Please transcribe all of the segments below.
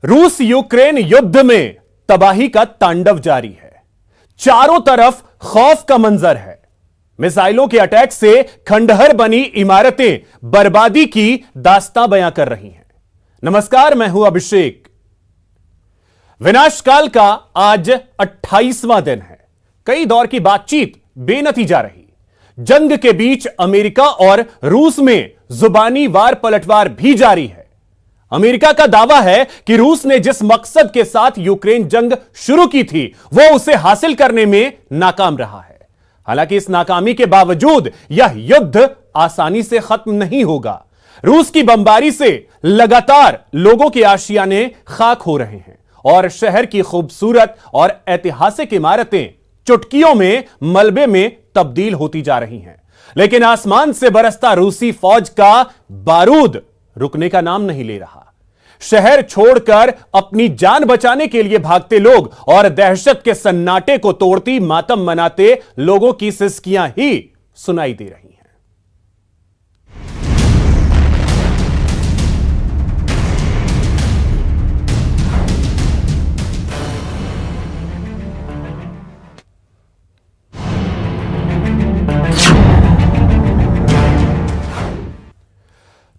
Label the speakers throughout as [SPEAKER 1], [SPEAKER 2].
[SPEAKER 1] रूस यूक्रेन युद्ध में तबाही का तांडव जारी है। चारों तरफ खौफ का मंजर है। मिसाइलों के अटैक से खंडहर बनी इमारतें बर्बादी की दास्तां बयां कर रही हैं। नमस्कार, मैं हूं अभिषेक। विनाशकाल का आज 28वां दिन है। कई दौर की बातचीत बेनतीजा रही। जंग के बीच अमेरिका और रूस में जुबानी वार पलटवार भी जारी है। अमेरिका का दावा है कि रूस ने जिस मकसद के साथ यूक्रेन जंग शुरू की थी वो उसे हासिल करने में नाकाम रहा है। हालांकि इस नाकामी के बावजूद यह युद्ध आसानी से खत्म नहीं होगा। रूस की बमबारी से लगातार लोगों के आशियाने खाक हो रहे हैं और शहर की खूबसूरत और ऐतिहासिक इमारतें चुटकियों में मलबे में तब्दील होती जा रही हैं। लेकिन आसमान से बरसता रूसी फौज का बारूद रुकने का नाम नहीं ले रहा। शहर छोड़कर अपनी जान बचाने के लिए भागते लोग और दहशत के सन्नाटे को तोड़ती मातम मनाते लोगों की सिसकियां ही सुनाई दे रही हैं।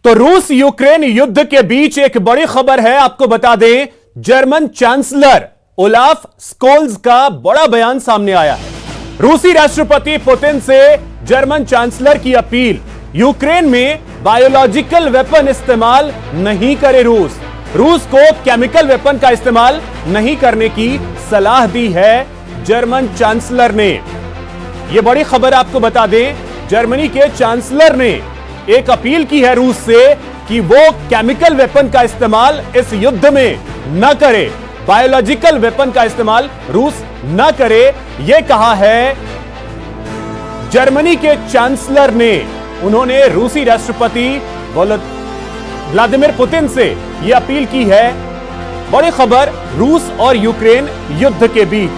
[SPEAKER 1] तो रूस यूक्रेन युद्ध के बीच एक बड़ी खबर है। आपको बता दें, जर्मन चांसलर ओलाफ स्कोल्ज का बड़ा बयान सामने आया है। रूसी राष्ट्रपति पुतिन से जर्मन चांसलर की अपील, यूक्रेन में बायोलॉजिकल वेपन इस्तेमाल नहीं करे। रूस को केमिकल वेपन का इस्तेमाल नहीं करने की सलाह दी है जर्मन चांसलर ने। यह बड़ी खबर आपको बता दें, जर्मनी के चांसलर ने एक अपील की है रूस से कि वो केमिकल वेपन का इस्तेमाल इस युद्ध में न करे, बायोलॉजिकल वेपन का इस्तेमाल रूस न करे। यह कहा है जर्मनी के चांसलर ने। उन्होंने रूसी राष्ट्रपति व्लादिमीर पुतिन से यह अपील की है। बड़ी खबर रूस और यूक्रेन युद्ध के बीच।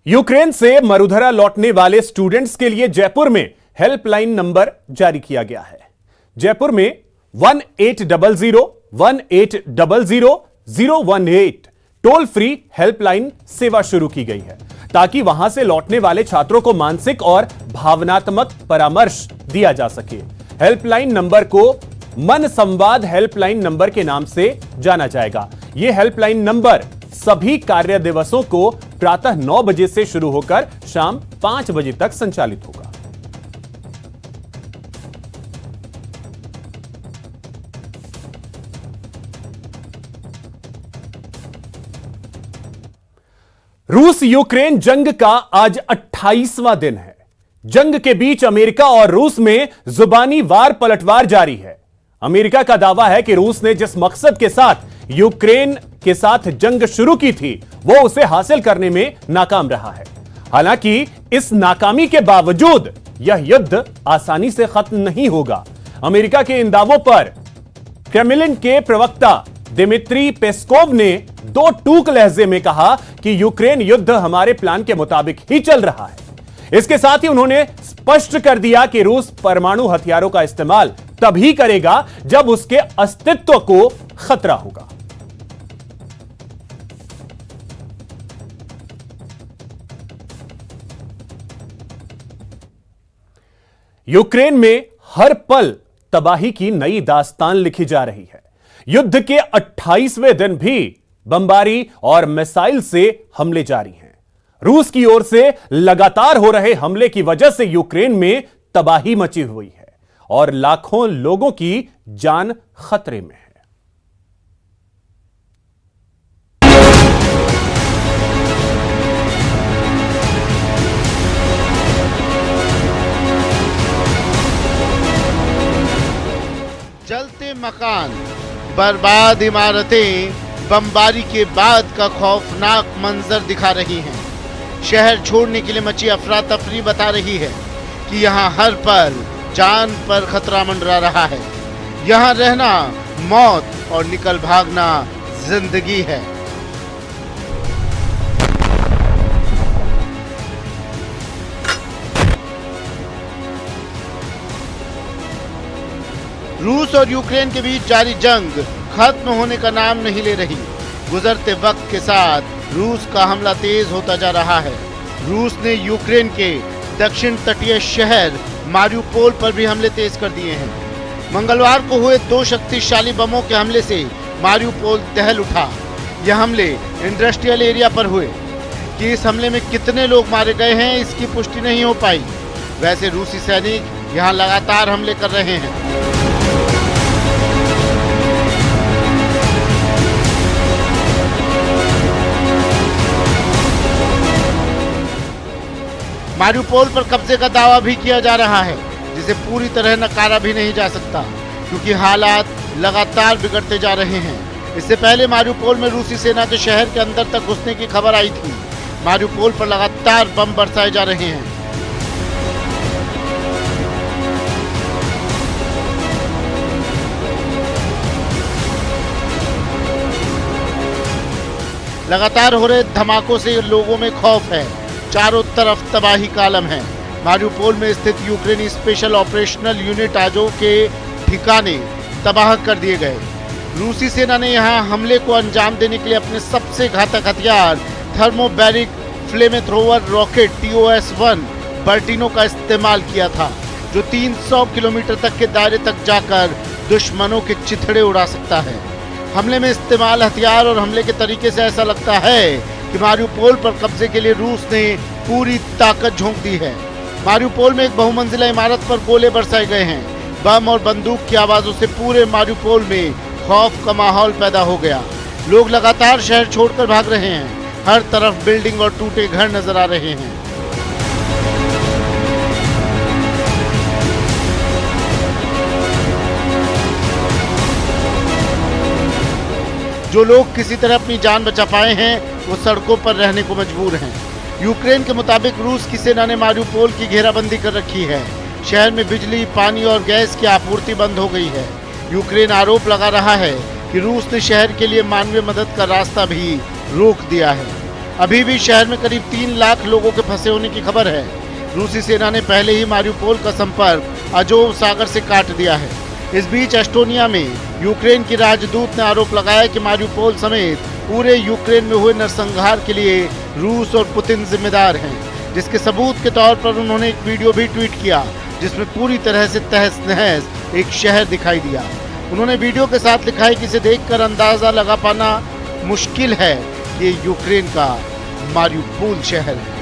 [SPEAKER 1] यूक्रेन से मरुधरा लौटने वाले स्टूडेंट्स के लिए जयपुर में हेल्पलाइन नंबर जारी किया गया है। जयपुर में 1800-1800-018 टोल फ्री हेल्पलाइन सेवा शुरू की गई है ताकि वहां से लौटने वाले छात्रों को मानसिक और भावनात्मक परामर्श दिया जा सके। हेल्पलाइन नंबर को मन संवाद हेल्पलाइन नंबर के नाम से जाना जाएगा। यह हेल्पलाइन नंबर सभी कार्य दिवसों को प्रातः 9 बजे से शुरू होकर शाम 5 बजे तक संचालित होगा। रूस यूक्रेन जंग का आज 28वां दिन है। जंग के बीच अमेरिका और रूस में जुबानी वार पलटवार जारी है। अमेरिका का दावा है कि रूस ने जिस मकसद के साथ यूक्रेन के साथ जंग शुरू की थी वो उसे हासिल करने में नाकाम रहा है। हालांकि इस नाकामी के बावजूद यह युद्ध आसानी से खत्म नहीं होगा। अमेरिका के इन दावों पर क्रेमलिन के प्रवक्ता दिमित्री पेस्कोव ने दो टूक लहजे में कहा कि यूक्रेन युद्ध हमारे प्लान के मुताबिक ही चल रहा है। इसके साथ ही उन्होंने स्पष्ट कर दिया कि रूस परमाणु हथियारों का इस्तेमाल तभी करेगा जब उसके अस्तित्व को खतरा होगा। यूक्रेन में हर पल तबाही की नई दास्तान लिखी जा रही है। युद्ध के 28वें दिन भी बमबारी और मिसाइल से हमले जारी हैं। रूस की ओर से लगातार हो रहे हमले की वजह से यूक्रेन में तबाही मची हुई है और लाखों लोगों की जान खतरे में है।
[SPEAKER 2] जलते मकान, बर्बाद इमारतें बमबारी के बाद का खौफनाक मंजर दिखा रही हैं। शहर छोड़ने के लिए मची अफरा तफरी बता रही है कि यहाँ हर पल जान पर खतरा मंडरा रहा है। यहाँ रहना मौत और निकल भागना जिंदगी है। रूस और यूक्रेन के बीच जारी जंग खत्म होने का नाम नहीं ले रही। गुजरते वक्त के साथ रूस का हमला तेज होता जा रहा है। रूस ने यूक्रेन के दक्षिण तटीय शहर मारियुपोल पर भी हमले तेज कर दिए हैं। मंगलवार को हुए 2 शक्तिशाली बमों के हमले से मारियुपोल दहल उठा। यह हमले इंडस्ट्रियल एरिया पर हुए। कि इस हमले में कितने लोग मारे गए हैं इसकी पुष्टि नहीं हो पाई। वैसे रूसी सैनिक यहां लगातार हमले कर रहे हैं। मारियुपोल पर कब्जे का दावा भी किया जा रहा है, जिसे पूरी तरह नकारा भी नहीं जा सकता, क्योंकि हालात लगातार बिगड़ते जा रहे हैं। इससे पहले मारियुपोल में रूसी सेना के शहर के अंदर तक घुसने की खबर आई थी। मारियुपोल पर लगातार बम बरसाए जा रहे हैं। लगातार हो रहे धमाकों से लोगों में खौफ है। चारों तरफ तबाही का आलम है। मारियुपोल में स्थित यूक्रेनी स्पेशल ऑपरेशनल यूनिट आजो के ठिकाने तबाह कर दिए गए। रूसी सेना ने यहां हमले को अंजाम देने के लिए अपने सबसे घातक हथियार थर्मोबैरिक फ्लेमेथ्रोवर रॉकेट TOS-1 बर्टिनो का इस्तेमाल किया था, जो 300 किलोमीटर तक के दायरे तक जाकर दुश्मनों के चिथड़े उड़ा सकता है। हमले में इस्तेमाल हथियार और हमले के तरीके से ऐसा लगता है कि मारियुपोल पर कब्जे के लिए रूस ने पूरी ताकत झोंक दी है। मारियुपोल में एक बहुमंजिला इमारत पर गोले बरसाए गए हैं। बम और बंदूक की आवाजों से पूरे मारियुपोल में खौफ का माहौल पैदा हो गया। लोग लगातार शहर छोड़कर भाग रहे हैं। हर तरफ बिल्डिंग और टूटे घर नजर आ रहे हैं। जो लोग किसी तरह अपनी जान बचा पाए हैं वो सड़कों पर रहने को मजबूर हैं। यूक्रेन के मुताबिक रूस की सेना ने मारियुपोल की घेराबंदी कर रखी है। शहर में बिजली, पानी और गैस की आपूर्ति बंद हो गई है। यूक्रेन आरोप लगा रहा है कि रूस ने शहर के लिए मानवीय मदद का रास्ता भी रोक दिया है। अभी भी शहर में करीब 3 लाख लोगों के फंसे होने की खबर है। रूसी सेना ने पहले ही मारियुपोल का संपर्क अजोव सागर से काट दिया है। इस बीच एस्टोनिया में यूक्रेन की राजदूत ने आरोप लगाया कि मारियुपोल समेत पूरे यूक्रेन में हुए नरसंहार के लिए रूस और पुतिन जिम्मेदार हैं, जिसके सबूत के तौर पर उन्होंने एक वीडियो भी ट्वीट किया, जिसमें पूरी तरह से तहस नहस एक शहर दिखाई दिया। उन्होंने वीडियो के साथ लिखा है कि इसे देखकर अंदाजा लगा पाना मुश्किल है कि ये यूक्रेन का मारियुपोल शहर है।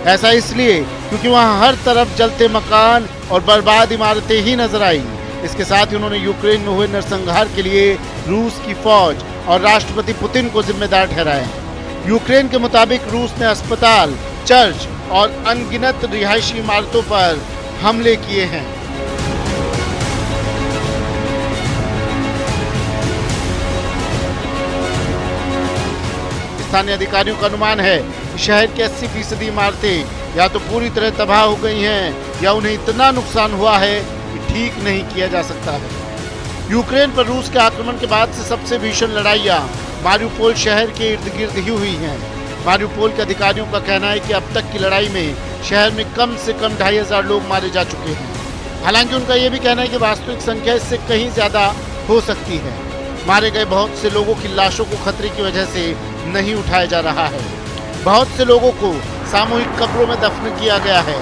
[SPEAKER 2] ऐसा इसलिए क्योंकि वहां हर तरफ जलते मकान और बर्बाद इमारतें ही नजर आई। इसके साथ ही उन्होंने यूक्रेन में हुए नरसंहार के लिए रूस की फौज और राष्ट्रपति पुतिन को जिम्मेदार ठहराया। यूक्रेन के मुताबिक रूस ने अस्पताल, चर्च और अनगिनत रिहायशी इमारतों पर हमले किए हैं। स्थानीय अधिकारियों का अनुमान है कि शहर की 80% इमारतें या तो पूरी तरह तबाह हो गई हैं या उन्हें इतना नुकसान हुआ है कि ठीक नहीं किया जा सकता है। यूक्रेन पर रूस के आक्रमण के बाद से सबसे भीषण लड़ाइयां मारियुपोल शहर के इर्द गिर्द ही हुई हैं। मारियुपोल के अधिकारियों का कहना है कि अब तक की लड़ाई में शहर में कम से कम 2500 लोग मारे जा चुके हैं। हालांकि उनका यह भी कहना है कि वास्तविक संख्या इससे कहीं ज्यादा हो सकती है। मारे गए बहुत से लोगों की लाशों को खतरे की वजह से नहीं उठाया जा रहा है। बहुत से लोगों को सामूहिक कब्रों में दफन किया गया है।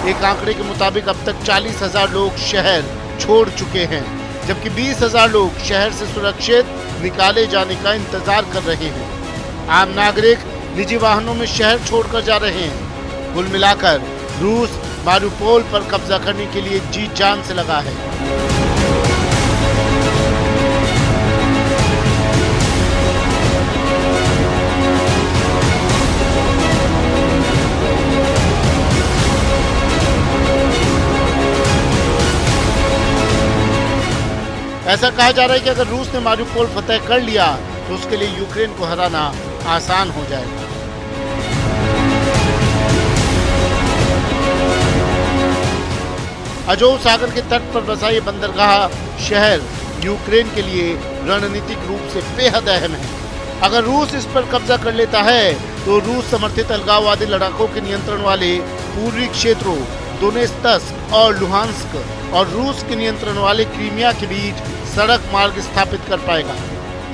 [SPEAKER 2] एक आंकड़े के मुताबिक अब तक 40,000 लोग शहर छोड़ चुके हैं, जबकि 20,000 लोग शहर से सुरक्षित निकाले जाने का इंतजार कर रहे हैं। आम नागरिक निजी वाहनों में शहर छोड़कर जा रहे हैं। कुल मिलाकर रूस मारियुपोल पर कब्जा करने के लिए जी जान से लगा है। ऐसा कहा जा रहा है कि अगर रूस ने मारियुपोल फतह कर लिया तो उसके लिए यूक्रेन को हराना आसान हो जाएगा। अजोव सागर के तट पर बसा ये बंदरगाह शहर यूक्रेन के लिए रणनीतिक रूप से बेहद अहम है। अगर रूस इस पर कब्जा कर लेता है तो रूस समर्थित अलगाववादी लड़ाकों के नियंत्रण वाले पूर्वी क्षेत्रों दोनेत्स्क और लुहांस्क और रूस के नियंत्रण वाले क्रीमिया के बीच सड़क मार्ग स्थापित कर पाएगा।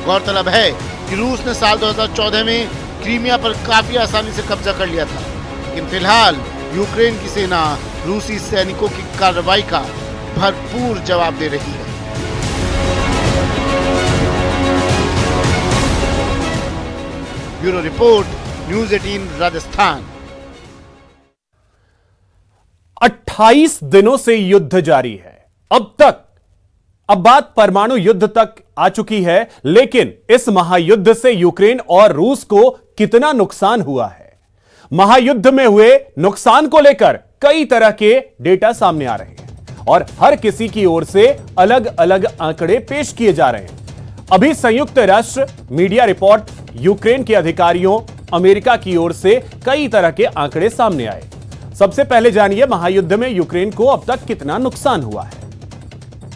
[SPEAKER 2] गौरतलब है कि रूस ने साल 2014 में क्रीमिया पर काफी आसानी से कब्जा कर लिया था, लेकिन फिलहाल यूक्रेन की सेना रूसी सैनिकों की कार्रवाई का भरपूर जवाब दे रही है। Bureau report, news 18 Rajasthan.
[SPEAKER 1] 28 दिनों से युद्ध जारी है। अब बात परमाणु युद्ध तक आ चुकी है, लेकिन इस महायुद्ध से यूक्रेन और रूस को कितना नुकसान हुआ है? महायुद्ध में हुए नुकसान को लेकर कई तरह के डेटा सामने आ रहे हैं और हर किसी की ओर से अलग अलग आंकड़े पेश किए जा रहे हैं। अभी संयुक्त राष्ट्र मीडिया रिपोर्ट, यूक्रेन के अधिकारियों, अमेरिका की ओर से कई तरह के आंकड़े सामने आए। सबसे पहले जानिए महायुद्ध में यूक्रेन को अब तक कितना नुकसान हुआ है।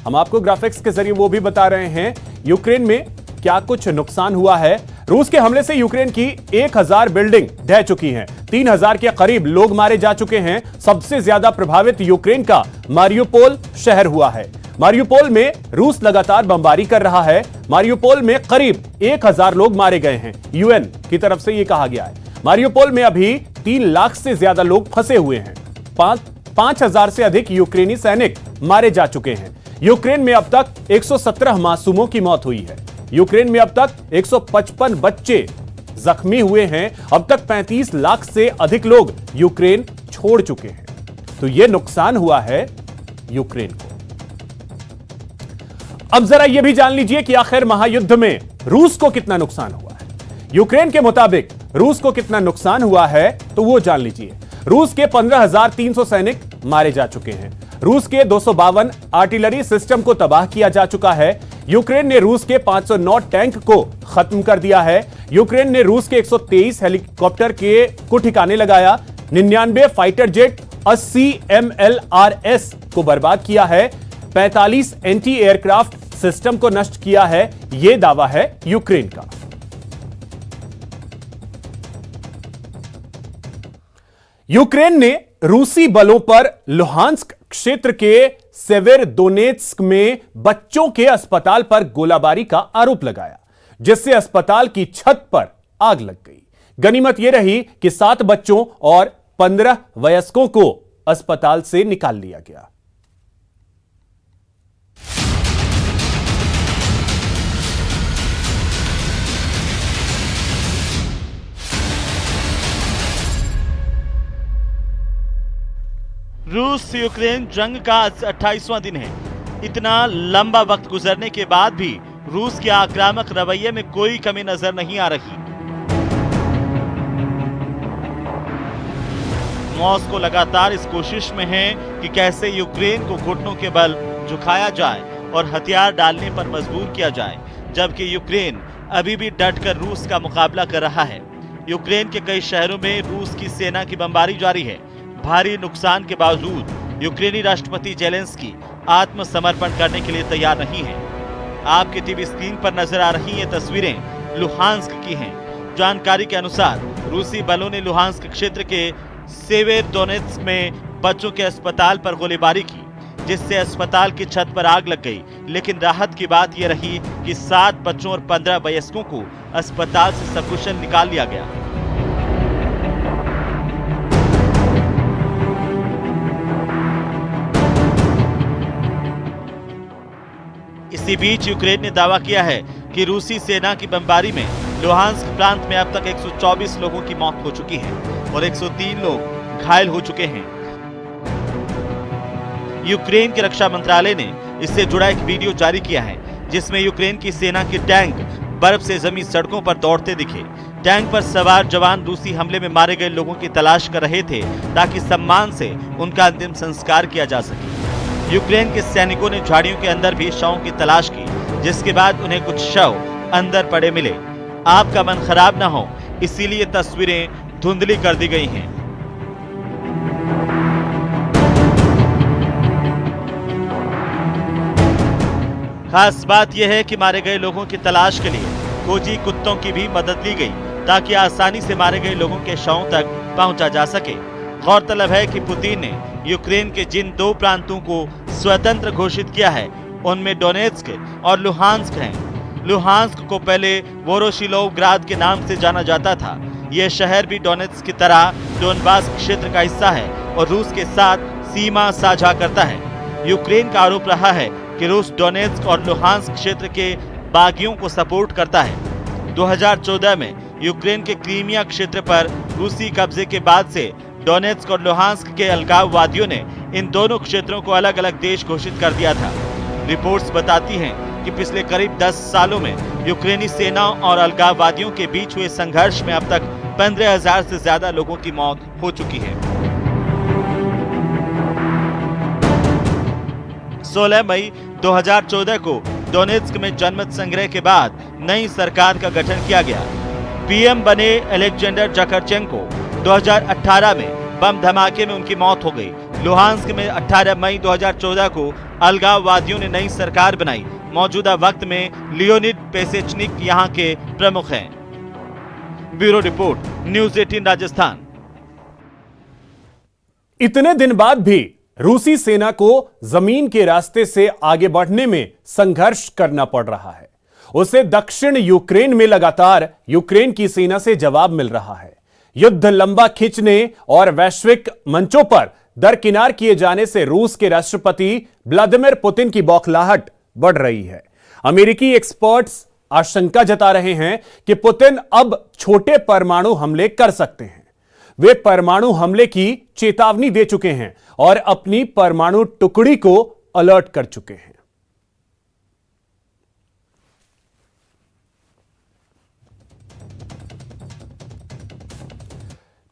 [SPEAKER 1] हम आपको ग्राफिक्स के जरिए वो भी बता रहे हैं यूक्रेन में क्या कुछ नुकसान हुआ है। रूस के हमले से यूक्रेन की 1000 बिल्डिंग ढह चुकी हैं, 3000 के करीब लोग मारे जा चुके हैं। सबसे ज्यादा प्रभावित यूक्रेन का मारियोपोल शहर हुआ है। मारियोपोल में रूस लगातार बमबारी कर रहा है। मारियोपोल में करीब 1000 लोग मारे गए हैं, यूएन की तरफ से यह कहा गया है। मारियोपोल में अभी 3 लाख से ज्यादा लोग फंसे हुए हैं। 5000 से अधिक यूक्रेनी सैनिक मारे जा चुके हैं। यूक्रेन में अब तक 117 मासूमों की मौत हुई है। यूक्रेन में अब तक 155 बच्चे जख्मी हुए हैं। अब तक 35 लाख से अधिक लोग यूक्रेन छोड़ चुके हैं। तो यह नुकसान हुआ है यूक्रेन को। अब जरा यह भी जान लीजिए कि आखिर महायुद्ध में रूस को कितना नुकसान हुआ है। यूक्रेन के मुताबिक रूस को कितना नुकसान हुआ है तो वो जान लीजिए। रूस के 15,300 सैनिक मारे जा चुके हैं। रूस के 252 आर्टिलरी सिस्टम को तबाह किया जा चुका है। यूक्रेन ने रूस के 509 टैंक को खत्म कर दिया है। यूक्रेन ने रूस के 123 हेलीकॉप्टर को ठिकाने लगाया। 99 फाइटर जेट, 80 MLRS को बर्बाद किया है। 45 एंटी एयरक्राफ्ट सिस्टम को नष्ट किया है। यह दावा है यूक्रेन का। यूक्रेन ने रूसी बलों पर लुहांस्क क्षेत्र के सेवेरोडोनेत्स्क में बच्चों के अस्पताल पर गोलाबारी का आरोप लगाया, जिससे अस्पताल की छत पर आग लग गई। गनीमत यह रही कि 7 बच्चों और 15 वयस्कों को अस्पताल से निकाल लिया गया।
[SPEAKER 3] रूस यूक्रेन जंग का आज 28वां दिन है। इतना लंबा वक्त गुजरने के बाद भी रूस के आक्रामक रवैये में कोई कमी नजर नहीं आ रही। मॉस्को लगातार इस कोशिश में है कि कैसे यूक्रेन को घुटनों के बल झुकाया जाए और हथियार डालने पर मजबूर किया जाए, जबकि यूक्रेन अभी भी डटकर रूस का मुकाबला कर रहा है। यूक्रेन के कई शहरों में रूस की सेना की बमबारी जारी है। भारी नुकसान के बावजूद यूक्रेनी राष्ट्रपति जेलेंस्की आत्मसमर्पण करने के लिए तैयार नहीं है। आपके टीवी स्क्रीन पर नजर आ रही ये तस्वीरें लुहांस्क की हैं। जानकारी के अनुसार रूसी बलों ने लुहांस्क क्षेत्र के सेवेरोडोनेत्स्क में बच्चों के अस्पताल पर गोलीबारी की, जिससे अस्पताल की छत पर आग लग गई। लेकिन राहत की बात यह रही कि 7 बच्चों और 15 वयस्कों को अस्पताल से सकुशल निकाल लिया गया। इसी बीच यूक्रेन ने दावा किया है कि रूसी सेना की बमबारी में लुहांस्क प्रांत में अब तक 124 लोगों की मौत हो चुकी है और 103 लोग घायल हो चुके हैं। यूक्रेन के रक्षा मंत्रालय ने इससे जुड़ा एक वीडियो जारी किया है, जिसमें यूक्रेन की सेना के टैंक बर्फ से जमी सड़कों पर दौड़ते दिखे। टैंक पर सवार जवान रूसी हमले में मारे गए लोगों की तलाश कर रहे थे, ताकि सम्मान से उनका अंतिम संस्कार किया जा सके। यूक्रेन के सैनिकों ने झाड़ियों के अंदर भी शवों की तलाश की, जिसके बाद उन्हें कुछ शव अंदर पड़े मिले। आपका मन खराब ना हो, इसीलिए तस्वीरें धुंधली कर दी गई हैं। खास बात यह है कि मारे गए लोगों की तलाश के लिए खोजी कुत्तों की भी मदद ली गई, ताकि आसानी से मारे गए लोगों के शवों तक पहुंचा जा सके। गौरतलब है कि पुतिन ने यूक्रेन के जिन 2 प्रांतों को स्वतंत्र घोषित किया है उनमें डोनेत्स्क और लुहांस्क हैं। लुहांस्क को पहले वोरोशिलोवग्राद के नाम से जाना जाता था। यह शहर भी डोनेत्स्क की तरह डोनबास क्षेत्र का हिस्सा है और रूस के साथ सीमा साझा करता है। यूक्रेन का आरोप रहा है कि रूस डोनेत्स्क और लुहांस्क क्षेत्र के बागियों को सपोर्ट करता है। 2014 में यूक्रेन के क्रीमिया क्षेत्र पर रूसी कब्जे के बाद से डोनेत्स्क और लुहांस्क के अलगाववादियों ने इन दोनों क्षेत्रों को अलग अलग देश घोषित कर दिया था। रिपोर्ट्स बताती हैं कि पिछले करीब 10 सालों में यूक्रेनी सेना और अलगाववादियों के बीच हुए संघर्ष में अब तक 15,000 से ज्यादा लोगों की मौत हो चुकी है। 16 मई 2014 को डोनेत्स्क में जनमत संग्रह के बाद नई सरकार का गठन किया गया। पीएम बने अलेक्जेंडर जकरचेंको। 2018 में बम धमाके में उनकी मौत हो गई। लुहांस्क में 18 मई 2014 को अलगाववादियों ने नई सरकार बनाई। मौजूदा वक्त में लियोनिड पेसेचनिक यहां के प्रमुख हैं। Bureau report, news 18 Rajasthan.
[SPEAKER 1] इतने दिन बाद भी रूसी सेना को जमीन के रास्ते से आगे बढ़ने में संघर्ष करना पड़ रहा है। उसे दक्षिण यूक्रेन में लगातार यूक्रेन की सेना से जवाब मिल रहा है। युद्ध लंबा खींचने और वैश्विक मंचों पर दरकिनार किए जाने से रूस के राष्ट्रपति व्लादिमीर पुतिन की बौखलाहट बढ़ रही है। अमेरिकी एक्सपर्ट्स आशंका जता रहे हैं कि पुतिन अब छोटे परमाणु हमले कर सकते हैं। वे परमाणु हमले की चेतावनी दे चुके हैं और अपनी परमाणु टुकड़ी को अलर्ट कर चुके हैं।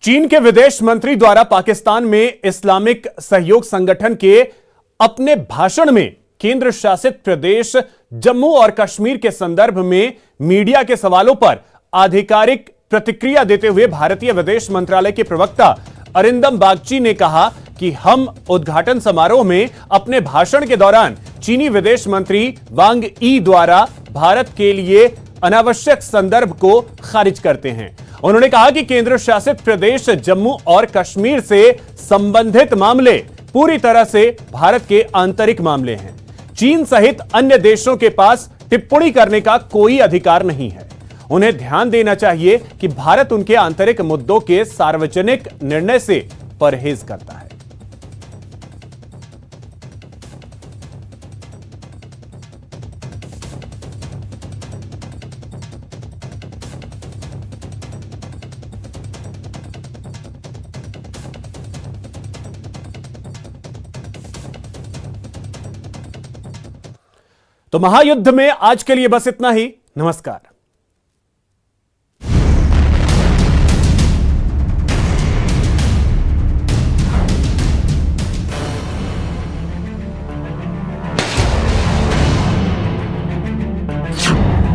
[SPEAKER 1] चीन के विदेश मंत्री द्वारा पाकिस्तान में इस्लामिक सहयोग संगठन के अपने भाषण में केंद्र शासित प्रदेश जम्मू और कश्मीर के संदर्भ में मीडिया के सवालों पर आधिकारिक प्रतिक्रिया देते हुए भारतीय विदेश मंत्रालय के प्रवक्ता अरिंदम बागची ने कहा कि हम उद्घाटन समारोह में अपने भाषण के दौरान चीनी विदेश मंत्री वांग यी द्वारा भारत के लिए अनावश्यक संदर्भ को खारिज करते हैं। उन्होंने कहा कि केंद्र शासित प्रदेश जम्मू और कश्मीर से संबंधित मामले पूरी तरह से भारत के आंतरिक मामले हैं। चीन सहित अन्य देशों के पास टिप्पणी करने का कोई अधिकार नहीं है। उन्हें ध्यान देना चाहिए कि भारत उनके आंतरिक मुद्दों के सार्वजनिक निर्णय से परहेज करता है। तो महायुद्ध में आज के लिए बस इतना ही। नमस्कार।